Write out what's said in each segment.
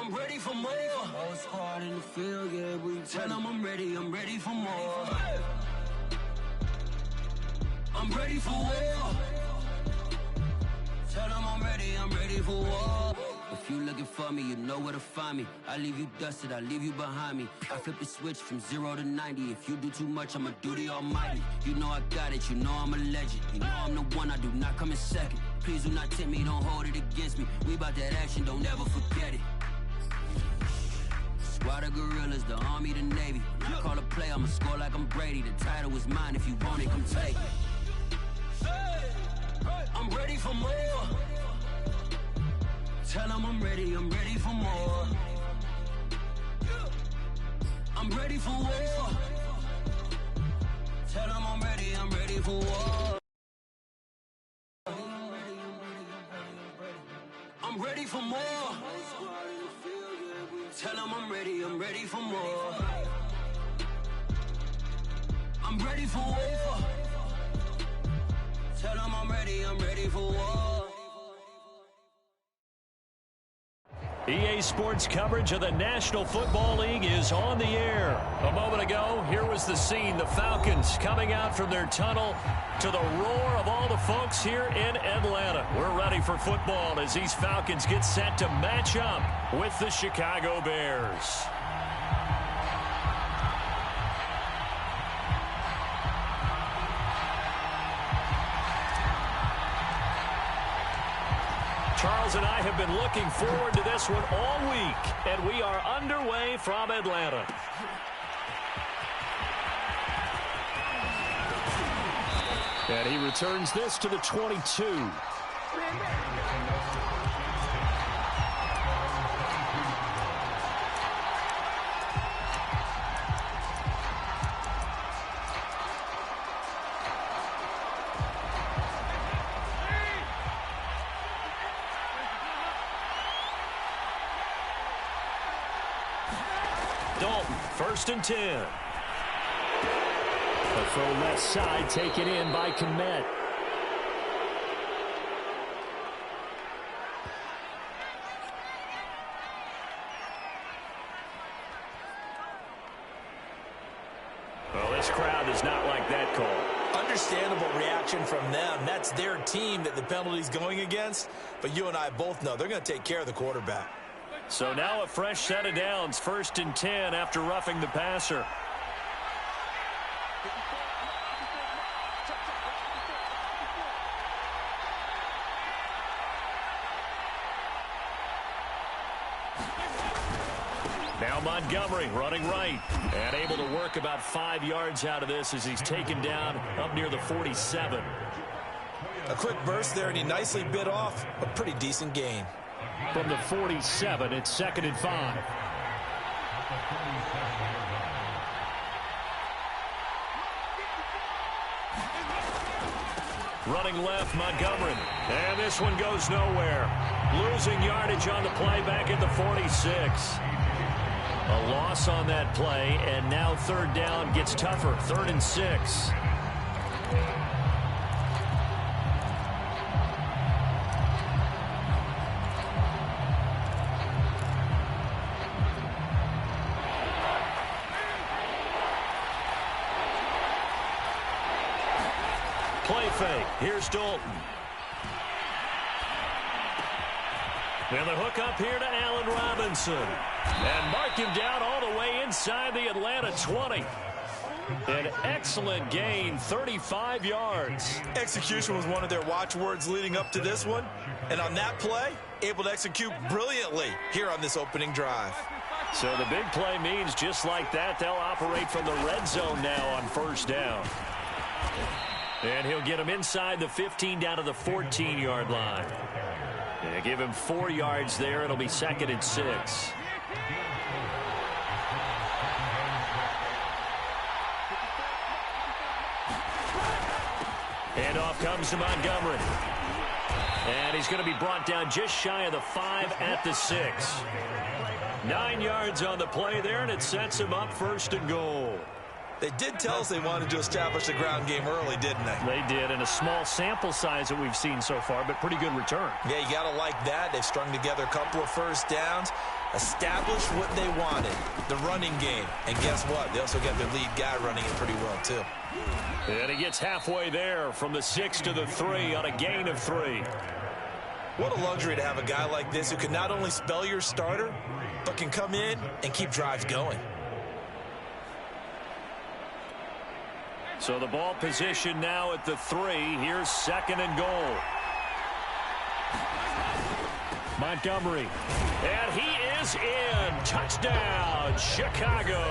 I'm ready for more. Whole squad in the field, yeah, we tell them I'm ready for more. I'm ready for war. Tell them I'm ready for war. If you looking for me, you know where to find me. I leave you dusted, I leave you behind me. I flip the switch from 0 to 90. If you do too much, I'ma do the almighty. You know I got it, you know I'm a legend. You know I'm the one, I do not come in second. Please do not tempt me, don't hold it against me. We bout that action, don't ever forget it. Squad of gorillas, the army, the navy. When I call a play, I'ma score like I'm Brady. The title is mine, if you want it, come take it. I'm ready for more. Tell them I'm ready for more. I'm ready for war. Tell them I'm ready for war. I'm ready for more. Tell them I'm ready for more. I'm ready for war. Tell them I'm ready for war. EA Sports coverage of the National Football League is on the air. A moment ago, here was the scene. The Falcons coming out from their tunnel to the roar of all the folks here in Atlanta. We're ready for football as these Falcons get set to match up with the Chicago Bears. Charles and I have been looking forward to this one all week, and we are underway from Atlanta. And he returns this to the 22. Dalton, 1st and 10. The throw left side taken in by Kmet. Well, this crowd does not like that call. Understandable reaction from them. That's their team that the penalty's going against. But you and I both know they're going to take care of the quarterback. So now a fresh set of downs, 1st and 10 after roughing the passer. Now Montgomery running right and able to work about 5 yards out of this as he's taken down up near the 47. A quick burst there, and he nicely bit off a pretty decent gain. From the 47, it's 2nd and 5. Running left, Montgomery. And this one goes nowhere. Losing yardage on the play back at the 46. A loss on that play, and now 3rd down gets tougher. 3rd and 6. Play fake. Here's Dalton. And the hook up here to Allen Robinson. And mark him down all the way inside the Atlanta 20. An excellent gain, 35 yards. Execution was one of their watchwords leading up to this one. And on that play, able to execute brilliantly here on this opening drive. So the big play means just like that, they'll operate from the red zone now on 1st down. And he'll get him inside the 15 down to the 14-yard line. And give him 4 yards there. It'll be 2nd and 6. And off comes to Montgomery. And he's going to be brought down just shy of the 5 at the 6. 9 yards on the play there, and it sets him up 1st and goal. They did tell us they wanted to establish the ground game early, didn't they? They did, and a small sample size that we've seen so far, but pretty good return. Yeah, you got to like that. They've strung together a couple of 1st downs. established what they wanted, the running game. And guess what? They also got their lead guy running it pretty well, too. And he gets halfway there from the 6 to the 3 on a gain of 3. What a luxury to have a guy like this who can not only spell your starter, but can come in and keep drives going. So the ball position now at the 3. Here's 2nd and goal. Montgomery. And he is in. Touchdown, Chicago.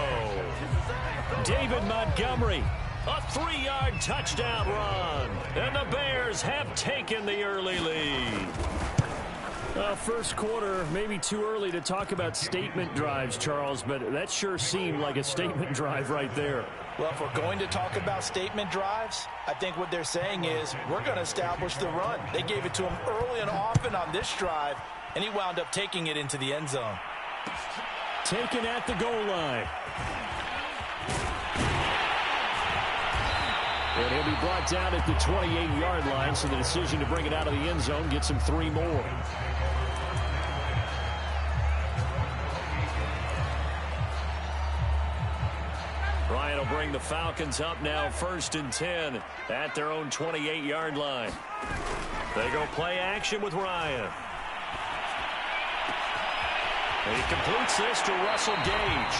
David Montgomery. A 3-yard touchdown run. And the Bears have taken the early lead. First quarter, maybe too early to talk about statement drives, Charles, but that sure seemed like a statement drive right there. Well, if we're going to talk about statement drives, I think what they're saying is we're going to establish the run. They gave it to him early and often on this drive, and he wound up taking it into the end zone. Taken at the goal line. And he'll be brought down at the 28-yard line, so the decision to bring it out of the end zone gets him 3 more. Ryan will bring the Falcons up now 1st and 10 at their own 28-yard line. They go play action with Ryan. And he completes this to Russell Gage.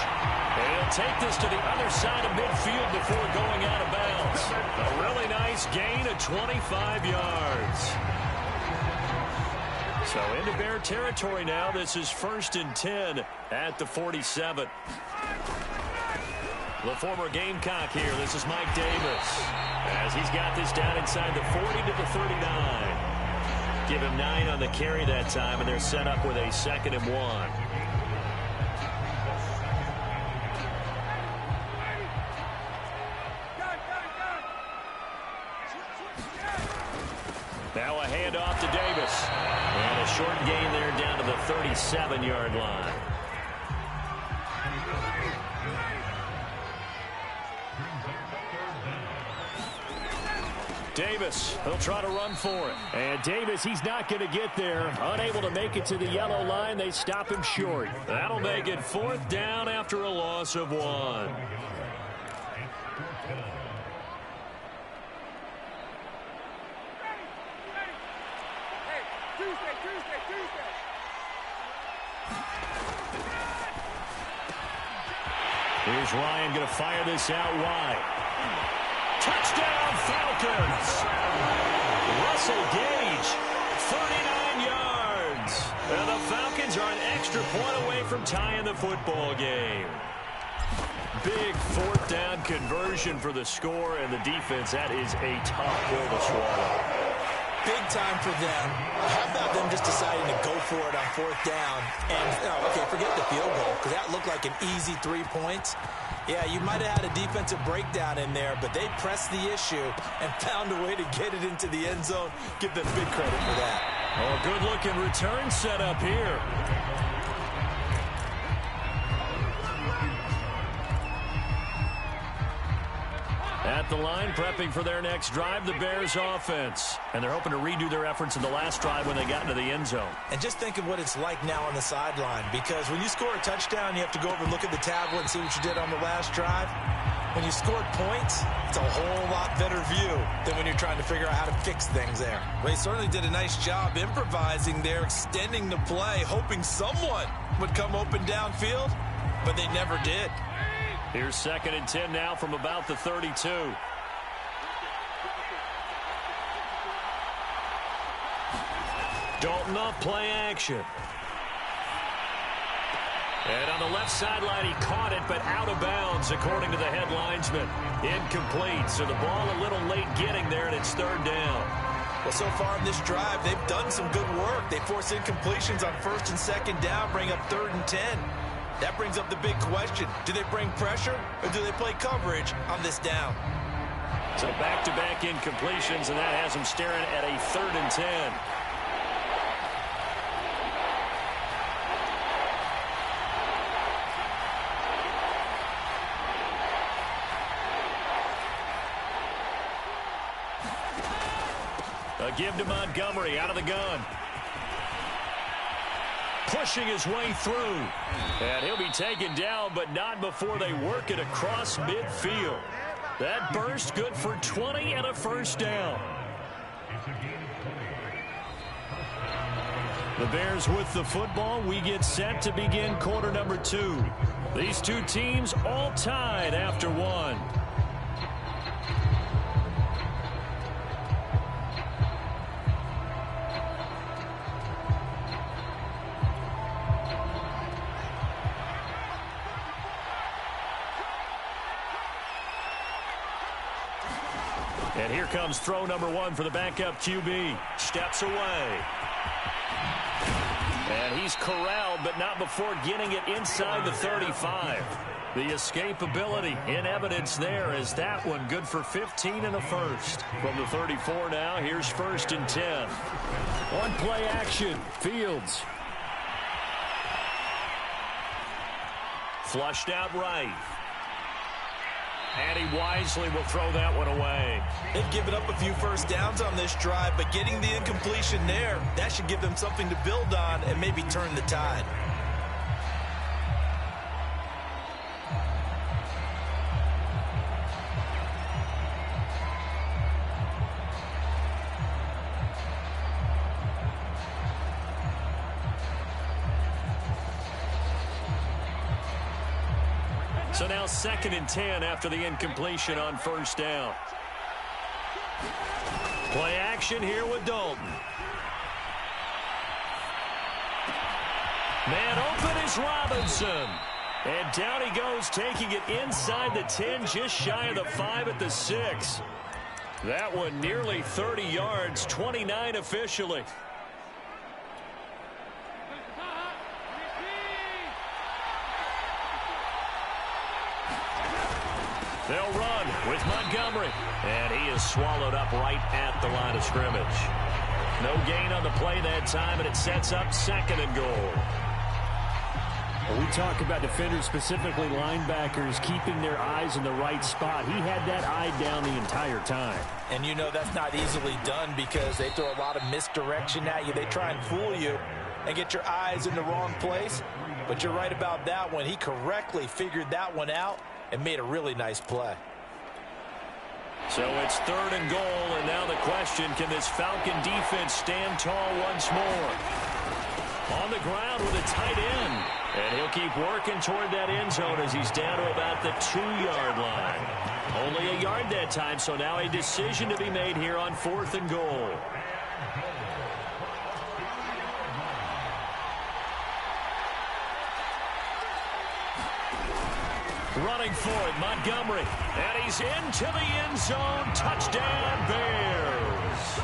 And he'll take this to the other side of midfield before going out of bounds. A really nice gain of 25 yards. So into Bear territory now. This is 1st and 10 at the 47. The former Gamecock here. This is Mike Davis. As he's got this down inside the 40 to the 39. Give him 9 on the carry that time, and they're set up with a 2nd and 1. Now a handoff to Davis. And a short gain there down to the 37-yard line. Davis, he'll try to run for it. And Davis, he's not going to get there. Unable to make it to the yellow line. They stop him short. That'll make it 4th down after a loss of 1. Here's Ryan going to fire this out wide. Touchdown, Falcons! Russell Gage, 39 yards. And the Falcons are an extra point away from tying the football game. Big 4th down conversion for the score, and the defense, that is a tough pill to swallow. Big time for them. How about them just deciding to go for it on 4th down? And, okay, forget the field goal, because that looked like an easy 3 points. Yeah, you might have had a defensive breakdown in there, but they pressed the issue and found a way to get it into the end zone. Give them big credit for that. Oh, good-looking return set up here. At the line, prepping for their next drive, the Bears offense. And they're hoping to redo their efforts in the last drive when they got into the end zone. And just think of what it's like now on the sideline, because when you score a touchdown, you have to go over and look at the tablet and see what you did on the last drive. When you scored points, it's a whole lot better view than when you're trying to figure out how to fix things there. Well, he certainly did a nice job improvising there, extending the play, hoping someone would come open downfield, but they never did. Here's 2nd and 10 now from about the 32. Dalton off play action. And on the left sideline, he caught it, but out of bounds, according to the head linesman. Incomplete, so the ball a little late getting there, and it's 3rd down. Well, so far in this drive, they've done some good work. They force incompletions on 1st and 2nd down, bring up 3rd and 10. That brings up the big question. Do they bring pressure or do they play coverage on this down? So back-to-back incompletions, and that has them staring at a 3rd and 10. A give to Montgomery out of the gun. Put pushing his way through. And he'll be taken down, but not before they work it across midfield. That burst good for 20 and a first down. The Bears with the football. We get set to begin quarter number 2. These two teams all tied after one. And here comes throw number 1 for the backup QB. Steps away. And he's corralled, but not before getting it inside the 35. The escapability in evidence there as that one good for 15 and a first. From the 34 now, here's 1st and 10. On play action, Fields. Flushed out right. And he wisely will throw that one away. They've given up a few first downs on this drive, but getting the incompletion there, that should give them something to build on and maybe turn the tide. So now 2nd and 10 after the incompletion on first down. Play action here with Dalton. Man open is Robinson. And down he goes, taking it inside the 10, just shy of the 5 at the 6. That one nearly 30 yards, 29 officially. They'll run with Montgomery. And he is swallowed up right at the line of scrimmage. No gain on the play that time, and it sets up 2nd and goal. Well, we talk about defenders, specifically linebackers, keeping their eyes in the right spot. He had that eye down the entire time. And you know that's not easily done because they throw a lot of misdirection at you. They try and fool you and get your eyes in the wrong place. But you're right about that one. He correctly figured that one out and made a really nice play. So it's 3rd and goal, and now the question, can this Falcon defense stand tall once more? On the ground with a tight end, and he'll keep working toward that end zone as he's down to about the 2-yard line. Only a yard that time, so now a decision to be made here on 4th and goal. Running for it, Montgomery. And he's into the end zone. Touchdown, Bears.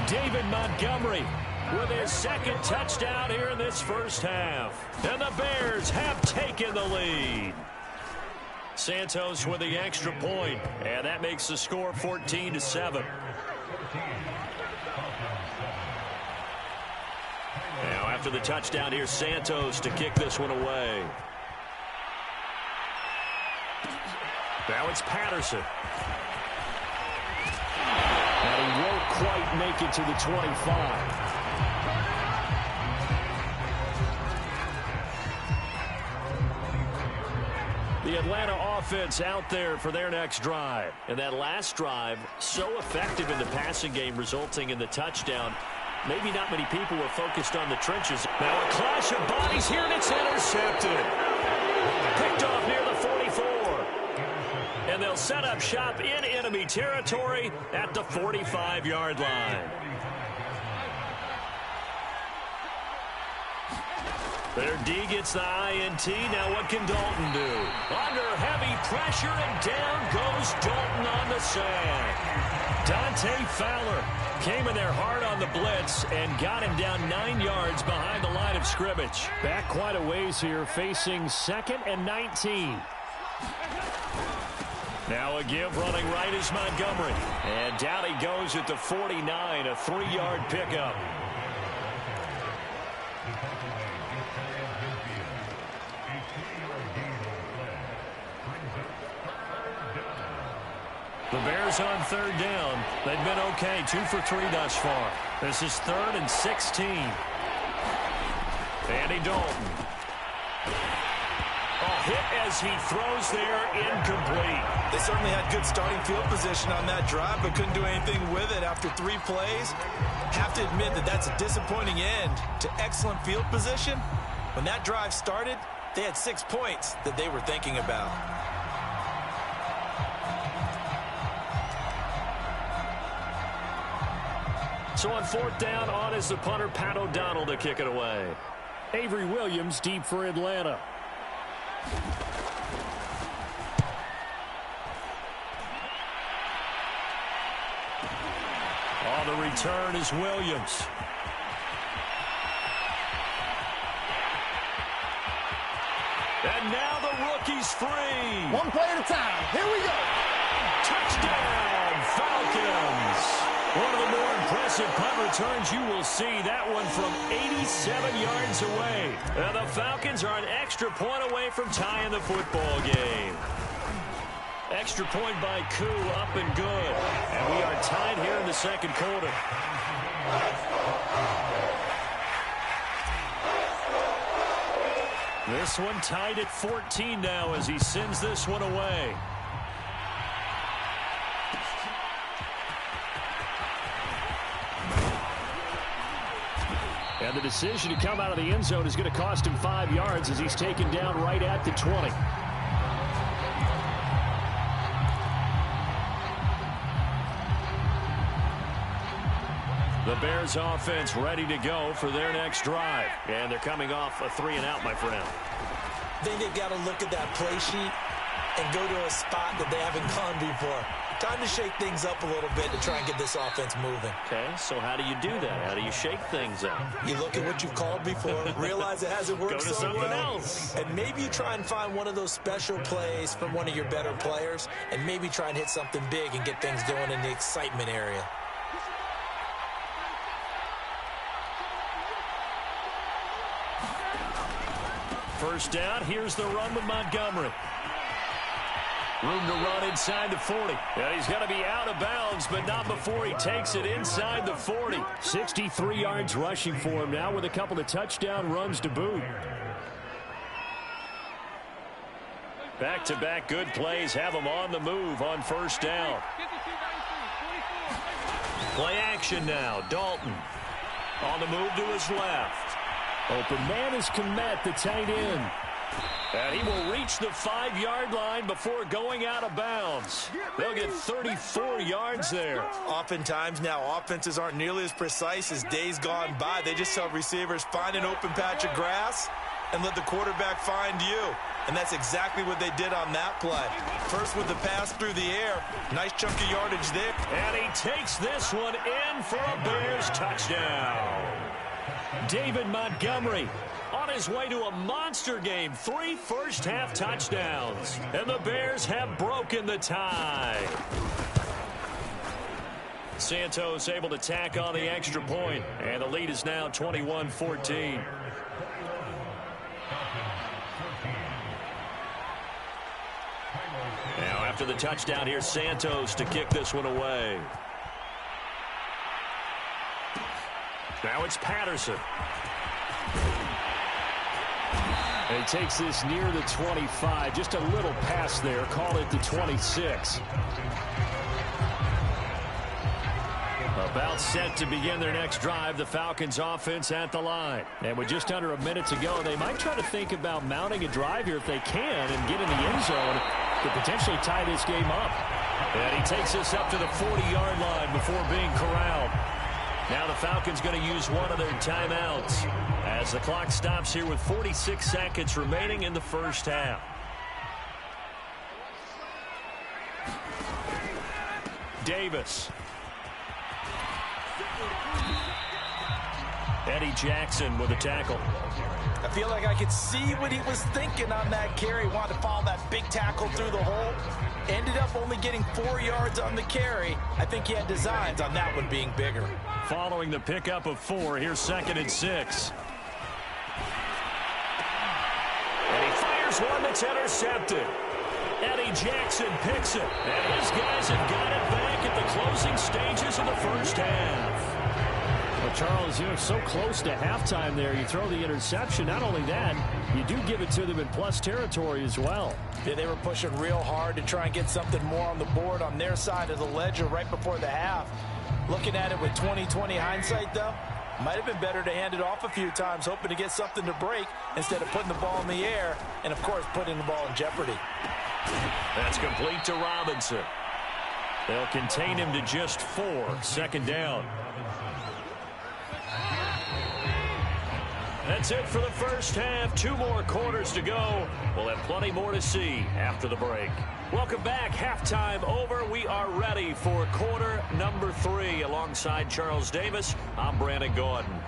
David Montgomery with his 2nd touchdown here in this first half. And the Bears have taken the lead. Santos with the extra point. And that makes the score 14-7. Now after the touchdown, here's Santos to kick this one away. Now it's Patterson. And he won't quite make it to the 25. The Atlanta offense out there for their next drive. And that last drive, so effective in the passing game, resulting in the touchdown. Maybe not many people were focused on the trenches. Now a clash of bodies here, and it's intercepted. Picked off near the 44. And they'll set up shop in enemy territory at the 45-yard line. Their D gets the INT. Now what can Dalton do? Under heavy pressure, and down goes Dalton on the sack. Dante Fowler came in there hard on the blitz and got him down 9 yards behind the line of scrimmage. Back quite a ways here, facing 2nd and 19. Now a give running right is Montgomery. And down he goes at the 49, a 3-yard pickup. The Bears on 3rd down. They've been okay, 2 for 3 thus far. This is 3rd and 16. And Andy Dalton. Hit as he throws there, incomplete. They certainly had good starting field position on that drive, but couldn't do anything with it after 3 plays. Have to admit that that's a disappointing end to excellent field position. When that drive started, they had 6 points that they were thinking about. So on 4th down, on is the punter, Pat O'Donnell, to kick it away. Avery Williams deep for Atlanta. On the return is Williams. And now the rookie's free. One play at a time. Here we go. Touchdown, Falcons. One of the more impressive punt returns you will see. That one from 87 yards away. And the Falcons are an extra point away from tying the football game. Extra point by Koo, up and good. And we are tied here in the second quarter. This one tied at 14 now as he sends this one away. And the decision to come out of the end zone is going to cost him 5 yards as he's taken down right at the 20. The Bears offense ready to go for their next drive. And they're coming off a 3-and-out, my friend. I think they've got to look at that play sheet and go to a spot that they haven't gone before. Time to shake things up a little bit to try and get this offense moving. Okay, so how do you do that? How do you shake things up? You look at what you've called before, realize it hasn't worked Go to so something well, else. and maybe you try and find one of those special plays from one of your better players, and maybe try and hit something big and get things going in the excitement area. First down, here's the run with Montgomery. Room to run inside the 40. And he's going to be out of bounds, but not before he takes it inside the 40. 63 yards rushing for him now with a couple of touchdown runs to boot. Back-to-back good plays have him on the move on first down. Play action now. Dalton on the move to his left. Open man is Kmet, the tight end. And he will reach the 5-yard line before going out of bounds. They'll get 34 yards there. Oftentimes now, offenses aren't nearly as precise as days gone by. They just tell receivers, find an open patch of grass and let the quarterback find you. And that's exactly what they did on that play. First with the pass through the air. Nice chunk of yardage there. And he takes this one in for a Bears touchdown. David Montgomery on his way to a monster game. 3 first-half touchdowns. And the Bears have broken the tie. Santos able to tack on the extra point. And the lead is now 21-14. Now after the touchdown, here's Santos to kick this one away. Now it's Patterson. And he takes this near the 25. Just a little pass there. Call it the 26. About set to begin their next drive. The Falcons offense at the line. And with just under a minute to go, they might try to think about mounting a drive here if they can and get in the end zone to potentially tie this game up. And he takes this up to the 40-yard line before being corralled. Now the Falcons going to use one of their timeouts as the clock stops here with 46 seconds remaining in the first half. Davis. Eddie Jackson with a tackle. I feel like I could see what he was thinking on that carry. Wanted to follow that big tackle through the hole. Ended up only getting 4 yards on the carry. I think he had designs on that one being bigger. Following the pickup of 4, here's 2nd and 6. And he fires one that's intercepted. Eddie Jackson picks it. And his guys have got it back at the closing stages of the first half. Well, Charles, you're so close to halftime there. You throw the interception. Not only that, you do give it to them in plus territory as well. Yeah, they were pushing real hard to try and get something more on the board on their side of the ledger right before the half. Looking at it with 20/20 hindsight, though, might have been better to hand it off a few times, hoping to get something to break instead of putting the ball in the air and, of course, putting the ball in jeopardy. That's complete to Robinson. They'll contain him to just 4. Second down. That's it for the first half. 2 more quarters to go. We'll have plenty more to see after the break. Welcome back. Halftime over. We are ready for quarter number 3. Alongside Charles Davis, I'm Brandon Gordon.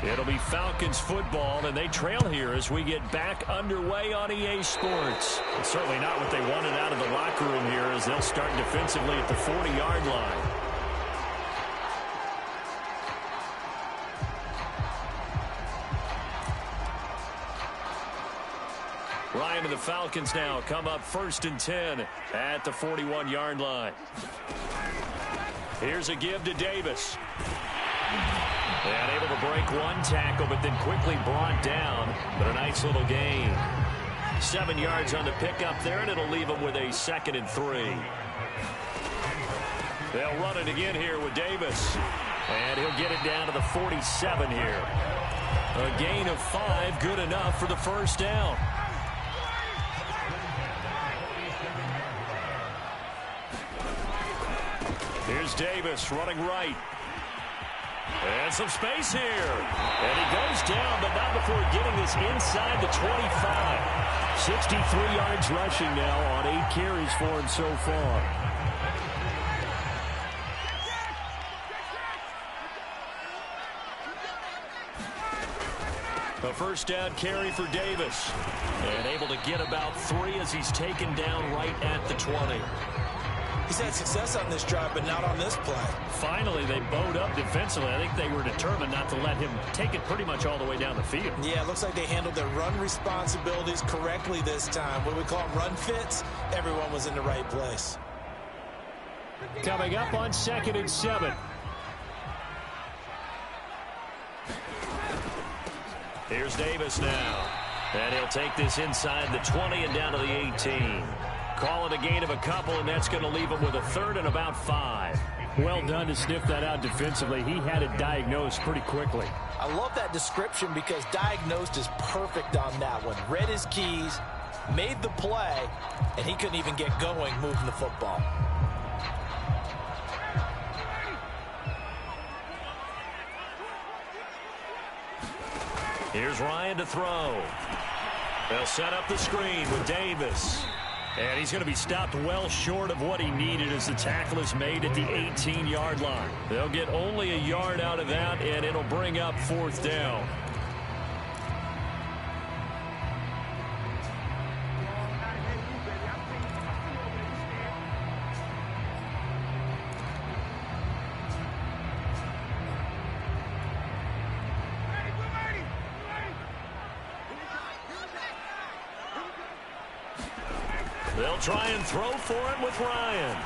It'll be Falcons football, and they trail here as we get back underway on EA Sports. It's certainly not what they wanted out of the locker room here as they'll start defensively at the 40-yard line. Ryan and the Falcons now come up 1st and 10 at the 41-yard line. Here's a give to Davis. And able to break 1 tackle, but then quickly brought down. But a nice little gain. 7 yards on the pickup there, and it'll leave him with a 2nd and 3. They'll run it again here with Davis. And he'll get it down to the 47 here. A gain of 5, good enough for the first down. Here's Davis running right. And some space here. And he goes down, but not before getting this inside the 25. 63 yards rushing now on 8 carries for him so far. A first down carry for Davis. And able to get about 3 as he's taken down right at the 20. He's had success on this drive, but not on this play. Finally, they bowed up defensively. I think they were determined not to let him take it pretty much all the way down the field. Yeah, it looks like they handled their run responsibilities correctly this time. What do we call them, run fits? Everyone was in the right place. Coming up on 2nd and 7. Here's Davis now. And he'll take this inside the 20 and down to the 18. Call it a gain of a couple, and that's going to leave him with a 3rd and about 5. Well done to sniff that out defensively. He had it diagnosed pretty quickly. I love that description because diagnosed is perfect on that one. Read his keys, made the play, and he couldn't even get going moving the football. Here's Ryan to throw. They'll set up the screen with Davis. And he's going to be stopped well short of what he needed as the tackle is made at the 18-yard line. They'll get only a yard out of that, and it'll bring up 4th down. They'll try and throw for him with Ryan.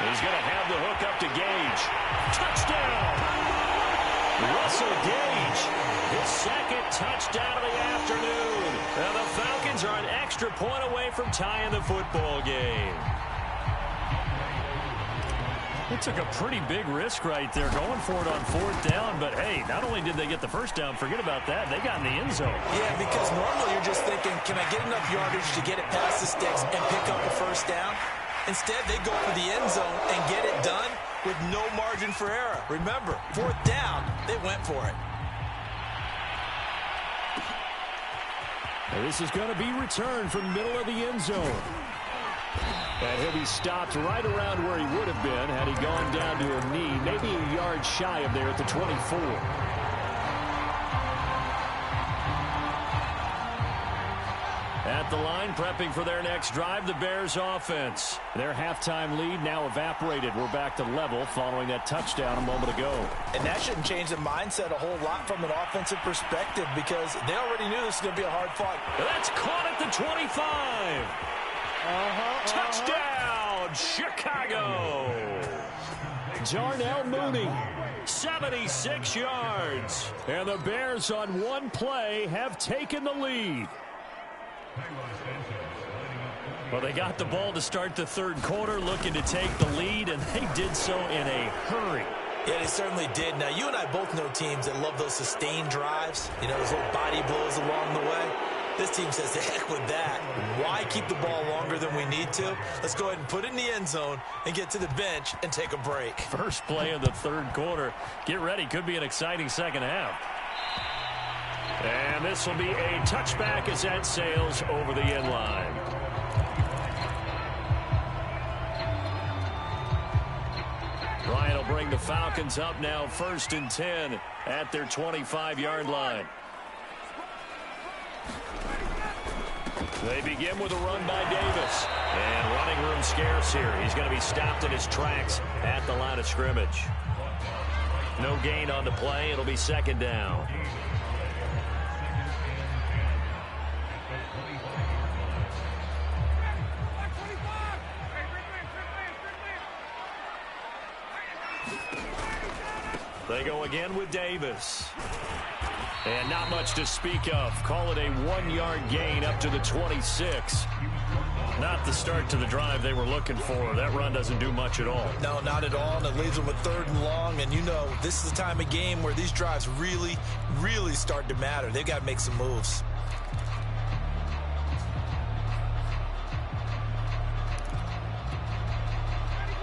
He's going to have the hook up to Gage. Touchdown! Russell Gage, his 2nd touchdown of the afternoon. Now the Falcons are an extra point away from tying the football game. They took a pretty big risk right there going for it on 4th down, but hey, not only did they get the first down, forget about that, they got in the end zone. Yeah, because normally you're just thinking, can I get enough yardage to get it past the sticks and pick up a first down? Instead, they go for the end zone and get it done with no margin for error. Remember, 4th down, they went for it. And this is going to be returned from the middle of the end zone. And he'll be stopped right around where he would have been had he gone down to a knee, maybe a yard shy of there at the 24. At the line, prepping for their next drive, the Bears offense. Their halftime lead now evaporated. We're back to level following that touchdown a moment ago. And that shouldn't change the mindset a whole lot from an offensive perspective because they already knew this was going to be a hard fight. That's caught at the 25. Touchdown, Chicago. Jarnell Mooney. 76 yards. And the Bears on one play have taken the lead. Well, they got the ball to start the third quarter, looking to take the lead, and they did so in a hurry. Yeah, they certainly did. Now, you and I both know teams that love those sustained drives, you know, those little body blows along the way. This team says, the heck with that. Why keep the ball longer than we need to? Let's go ahead and put it in the end zone and get to the bench and take a break. First play of the third quarter. Get ready. Could be an exciting second half. And this will be a touchback as that sails over the end line. Ryan will bring the Falcons up now 1st and 10 at their 25-yard line. They begin with a run by Davis. And running room scarce here. He's going to be stopped in his tracks at the line of scrimmage. No gain on the play. It'll be second down. They go again with Davis. And not much to speak of. Call it a 1-yard gain up to the 26. Not the start to the drive they were looking for. That run doesn't do much at all. No, not at all, and it leaves them with 3rd and long. And you know, this is the time of game where these drives really, really start to matter. They've got to make some moves.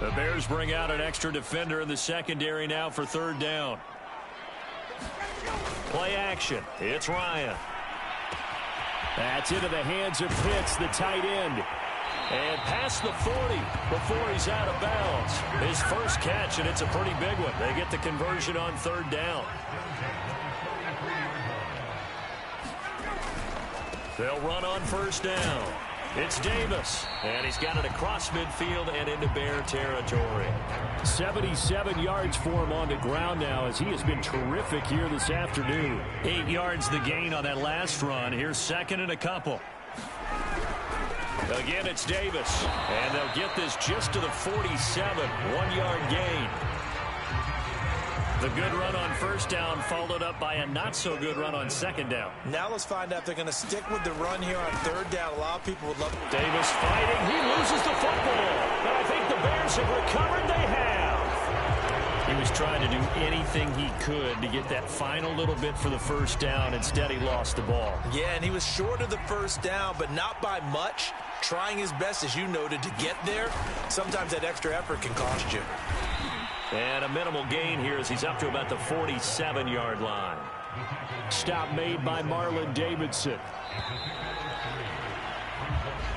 The Bears bring out an extra defender in the secondary now for 3rd down. Play action. It's Ryan. That's into the hands of Pitts, the tight end. And past the 40 before he's out of bounds. His first catch, and it's a pretty big one. They get the conversion on 3rd down. They'll run on 1st down. It's Davis, and he's got it across midfield and into Bear territory. 77 yards for him on the ground now as he has been terrific here this afternoon. 8 yards the gain on that last run. Here's 2nd and a couple. Again, it's Davis, and they'll get this just to the 47. 1-yard gain. The good run on 1st down followed up by a not-so-good run on 2nd down. Now let's find out if they're going to stick with the run here on 3rd down. A lot of people would love it. Davis fighting. He loses the football. But I think the Bears have recovered. They have. He was trying to do anything he could to get that final little bit for the 1st down. Instead, he lost the ball. Yeah, and he was short of the 1st down, but not by much. Trying his best, as you noted, to get there. Sometimes that extra effort can cost you. And a minimal gain here as he's up to about the 47-yard line. Stop made by Marlon Davidson.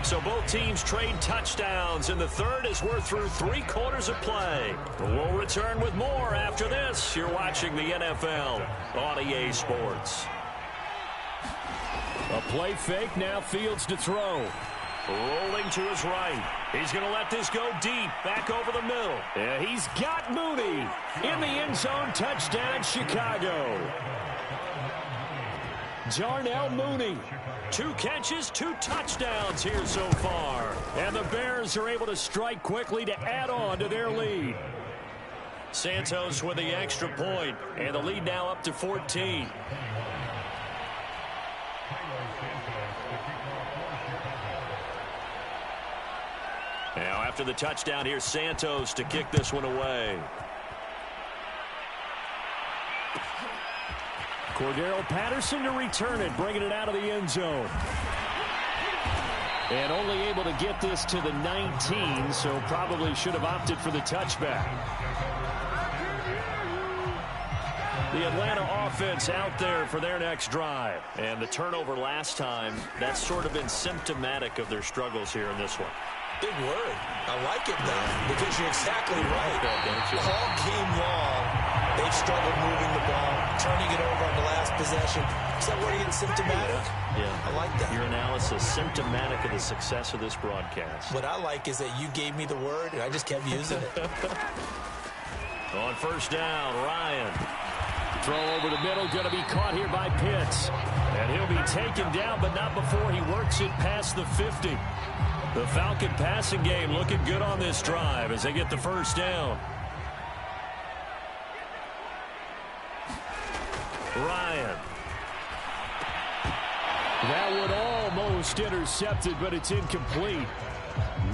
So both teams trade touchdowns, and the third as we're through 3 quarters of play. We'll return with more after this. You're watching the NFL on EA Sports. A play fake, now Fields to throw. Rolling to his right. He's going to let this go deep, back over the middle. Yeah, he's got Mooney in the end zone. Touchdown, Chicago. Jarnell Mooney. 2 catches, 2 touchdowns here so far. And the Bears are able to strike quickly to add on to their lead. Santos with the extra point, and the lead now up to 14. Now after the touchdown, here's Santos to kick this one away. Cordero Patterson to return it, bringing it out of the end zone. And only able to get this to the 19, so probably should have opted for the touchback. The Atlanta offense out there for their next drive. And the turnover last time, that's sort of been symptomatic of their struggles here in this one. Big word. I like it, though, because you're exactly right. All game long, they've struggled moving the ball, turning it over on the last possession. Is that word again, symptomatic? Yeah. I like that. Your analysis, symptomatic of the success of this broadcast. What I like is that you gave me the word, and I just kept using it. On first down, Ryan. Throw over the middle, going to be caught here by Pitts. And he'll be taken down, but not before he works it past the 50. The Falcon passing game looking good on this drive as they get the first down. Ryan. That one almost intercepted, but it's incomplete.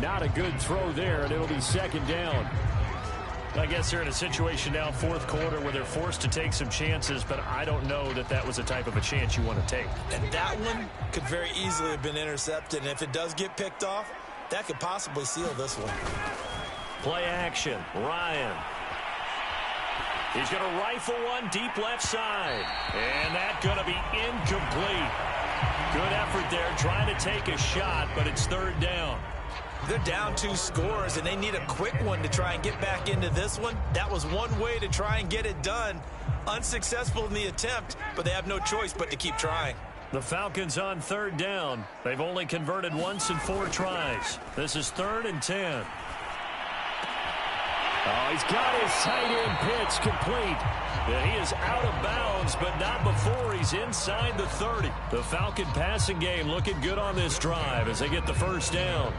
Not a good throw there, and it'll be second down. I guess they're in a situation now, fourth quarter, where they're forced to take some chances, but I don't know that that was the type of a chance you want to take. And that one could very easily have been intercepted, and if it does get picked off, that could possibly seal this one. Play action, Ryan. He's going to rifle one deep left side, and that's going to be incomplete. Good effort there, trying to take a shot, but it's third down. They're down 2 scores, and they need a quick one to try and get back into this one. That was one way to try and get it done. Unsuccessful in the attempt, but they have no choice but to keep trying. The Falcons on third down. They've only converted once in 4 tries. This is 3rd and 10. Oh, he's got his tight end pitch complete. And he is out of bounds, but not before he's inside the 30. The Falcon passing game looking good on this drive as they get the first down.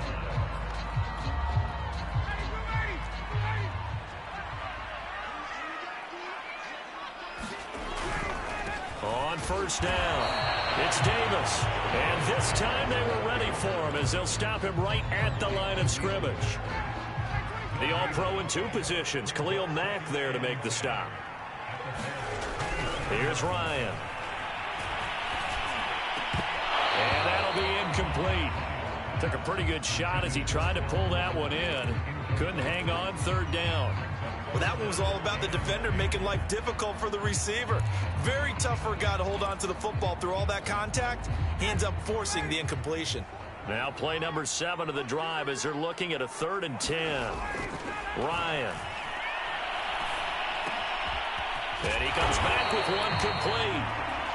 On first down, it's Davis. And this time they were ready for him as they'll stop him right at the line of scrimmage. The All-Pro in 2 positions. Khalil Mack there to make the stop. Here's Ryan. And that'll be incomplete. Took a pretty good shot as he tried to pull that one in. Couldn't hang on, third down. Well, that one was all about the defender making life difficult for the receiver. Very tough for a guy to hold on to the football through all that contact. He ends up forcing the incompletion. Now play number 7 of the drive as they're looking at a 3rd and 10. Ryan. And he comes back with one complete.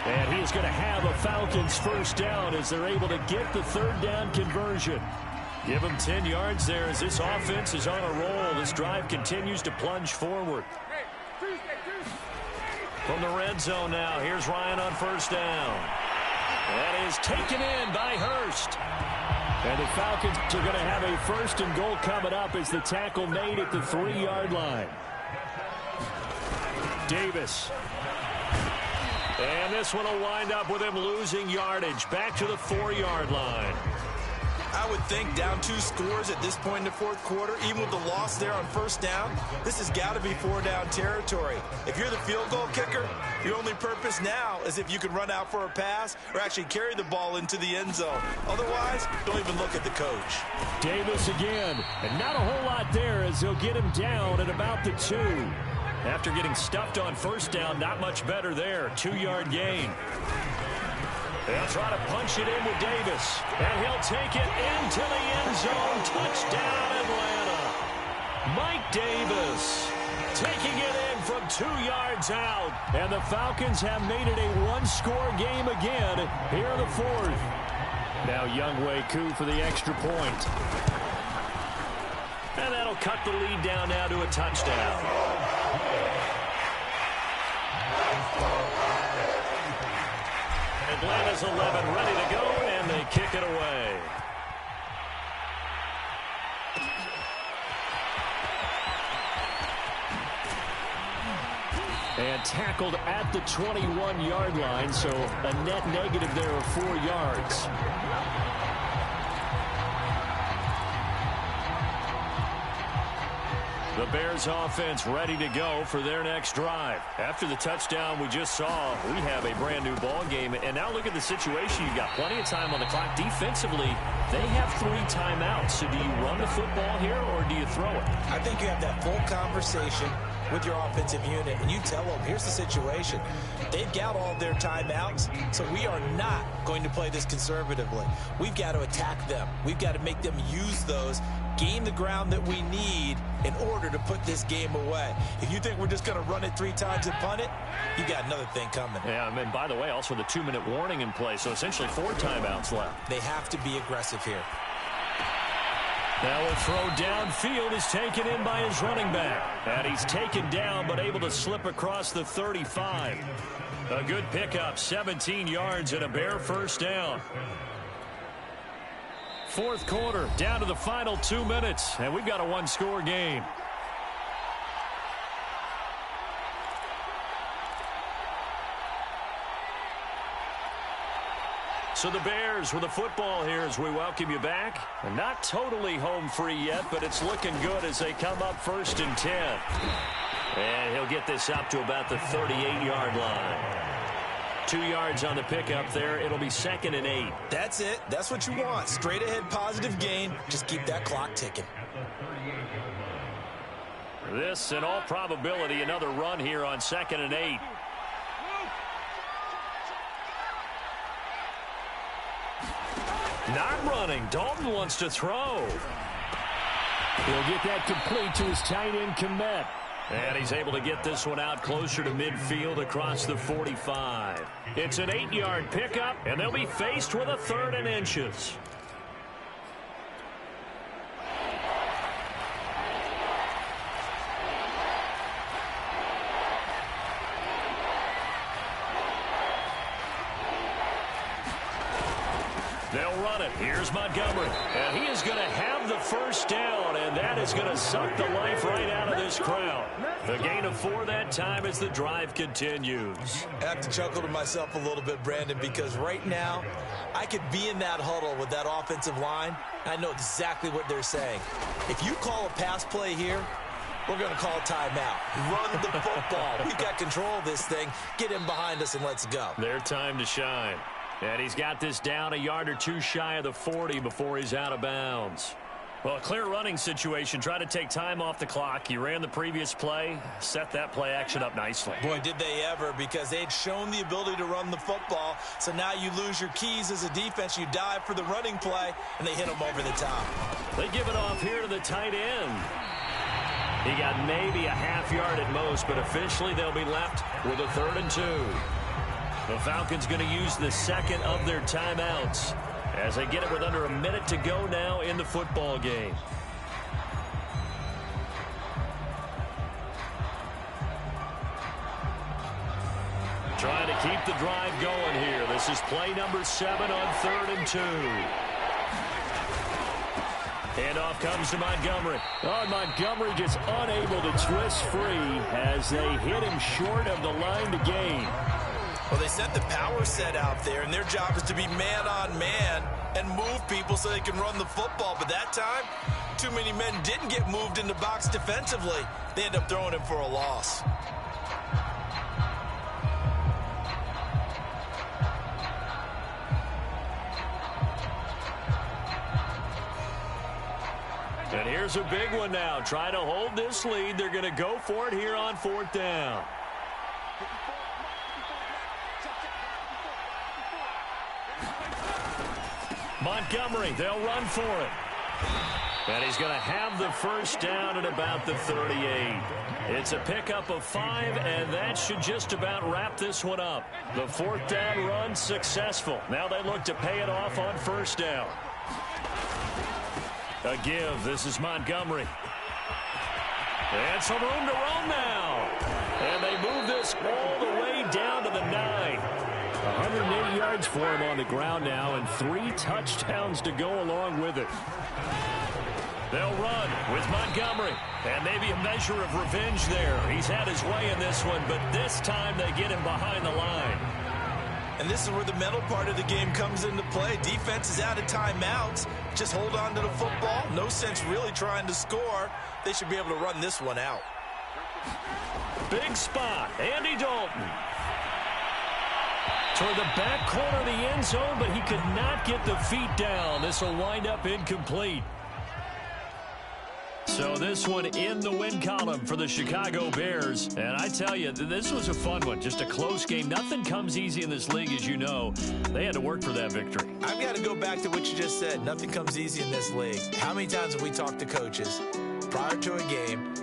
And he's going to have a Falcons first down as they're able to get the third down conversion. Give him 10 yards there as this offense is on a roll. This drive continues to plunge forward. From the red zone now, here's Ryan on first down. That is taken in by Hurst. And the Falcons are going to have a 1st and goal coming up as the tackle made at the 3-yard line. Davis. And this one will wind up with him losing yardage. Back to the 4-yard line. I would think down 2 scores at this point in the 4th quarter, even with the loss there on first down, this has got to be 4-down territory. If you're the field goal kicker, your only purpose now is if you can run out for a pass or actually carry the ball into the end zone. Otherwise, don't even look at the coach. Davis again, and not a whole lot there as they'll get him down at about the 2. After getting stuffed on first down, not much better there. 2-yard gain. They'll try to punch it in with Davis. And he'll take it into the end zone. Touchdown, Atlanta. Mike Davis taking it in from 2 yards out. And the Falcons have made it a 1-score game again here in the 4th. Now Younghoe Koo for the extra point. And that'll cut the lead down now to a touchdown. Atlanta's 11 ready to go, and they kick it away. And tackled at the 21-yard line, so a net negative there of 4 yards. The Bears offense ready to go for their next drive. After the touchdown we just saw, we have a brand new ball game. And now look at the situation. You've got plenty of time on the clock. Defensively, they have 3 timeouts. So do you run the football here or do you throw it? I think you have that full conversation. with your offensive unit and you tell them, here's the situation. They've got all of their timeouts, so we are not going to play this conservatively. We've got to attack them. We've got to make them use those, gain the ground that we need in order to put this game away. If you think we're just going to run it 3 times and punt it, you got another thing coming. Yeah, and by the way, also the 2-minute warning in play, so essentially 4 timeouts left. They have to be aggressive here. Now a throw downfield is taken in by his running back. And he's taken down but able to slip across the 35. A good pickup, 17 yards and a Bear first down. Fourth quarter, down to the final 2 minutes, and we've got a 1-score game. So the Bears with the football here as we welcome you back. And not totally home free yet, but it's looking good as they come up 1st and 10. And he'll get this up to about the 38-yard line. 2 yards on the pickup there. It'll be 2nd and 8. That's it. That's what you want. Straight ahead positive gain. Just keep that clock ticking. This, in all probability, another run here on 2nd and 8. Not running. Dalton wants to throw. He'll get that complete to his tight end, Komet. And he's able to get this one out closer to midfield across the 45. It's an 8-yard pickup, and they'll be faced with a 3rd and inches. They'll run it. Here's Montgomery. And he is going to have the first down, and that is going to suck the life right out of this crowd. The gain of 4 that time as the drive continues. I have to chuckle to myself a little bit, Brandon, because right now I could be in that huddle with that offensive line. I know exactly what they're saying. If you call a pass play here, we're going to call a timeout. Run the football. We've got control of this thing. Get him behind us and let's go. Their time to shine. And he's got this down a yard or 2 shy of the 40 before he's out of bounds. Well, a clear running situation. Try to take time off the clock. He ran the previous play, set that play action up nicely. Boy, did they ever, because they'd shown the ability to run the football. So now you lose your keys as a defense. You dive for the running play, and they hit him over the top. They give it off here to the tight end. He got maybe a half yard at most, but officially they'll be left with a 3rd and 2. The Falcons going to use the 2nd of their timeouts as they get it with under a minute to go now in the football game. Trying to keep the drive going here. This is play number 7 on 3rd and 2. Handoff comes to Montgomery. Oh, Montgomery just unable to twist free as they hit him short of the line to gain. Well, they set the power set out there, and their job is to be man-on-man and move people so they can run the football. But that time, too many men didn't get moved in the box defensively. They end up throwing him for a loss. And here's a big one now. Trying to hold this lead. They're going to go for it here on 4th down. Montgomery, they'll run for it. And he's going to have the first down at about the 38. It's a pickup of 5, and that should just about wrap this one up. The 4th down run successful. Now they look to pay it off on 1st down. A give. This is Montgomery. And some room to run now. And they move this all the way down to the 9. 180 yards for him on the ground now, and 3 touchdowns to go along with it. They'll run with Montgomery, and maybe a measure of revenge there. He's had his way in this one, but this time they get him behind the line. And this is where the mental part of the game comes into play. Defense is out of timeouts. Just hold on to the football. No sense really trying to score. They should be able to run this one out. Big spot. Andy Dalton. Toward the back corner of the end zone, but he could not get the feet down. This will wind up incomplete. So this one in the win column for the Chicago Bears. And I tell you, this was a fun one. Just a close game. Nothing comes easy in this league, as you know. They had to work for that victory. I've got to go back to what you just said. Nothing comes easy in this league. How many times have we talked to coaches prior to a game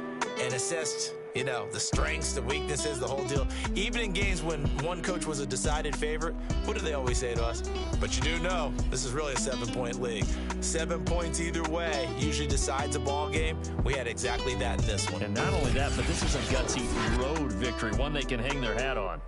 and assessed, the strengths, the weaknesses, the whole deal? Even in games when one coach was a decided favorite, what do they always say to us? But you do know this is really a 7-point league. 7 points either way usually decides a ball game. We had exactly that in this one. And not only that, but this is a gutsy road victory, one they can hang their hat on.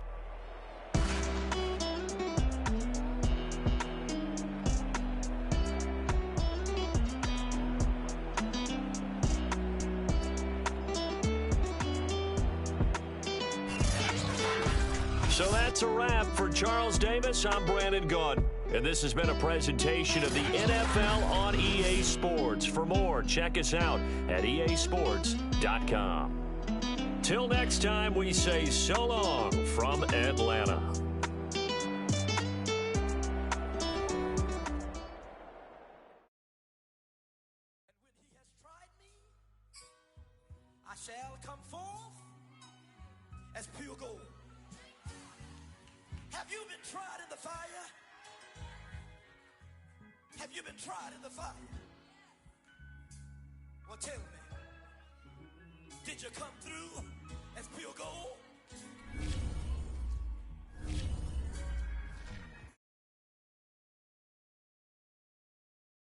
So that's a wrap. For Charles Davis, I'm Brandon Gaudin. And this has been a presentation of the NFL on EA Sports. For more, check us out at easports.com. Till next time, we say so long from Atlanta. I shall come forth as pure gold. Have you been tried in the fire? Have you been tried in the fire? Well, tell me, did you come through as pure gold?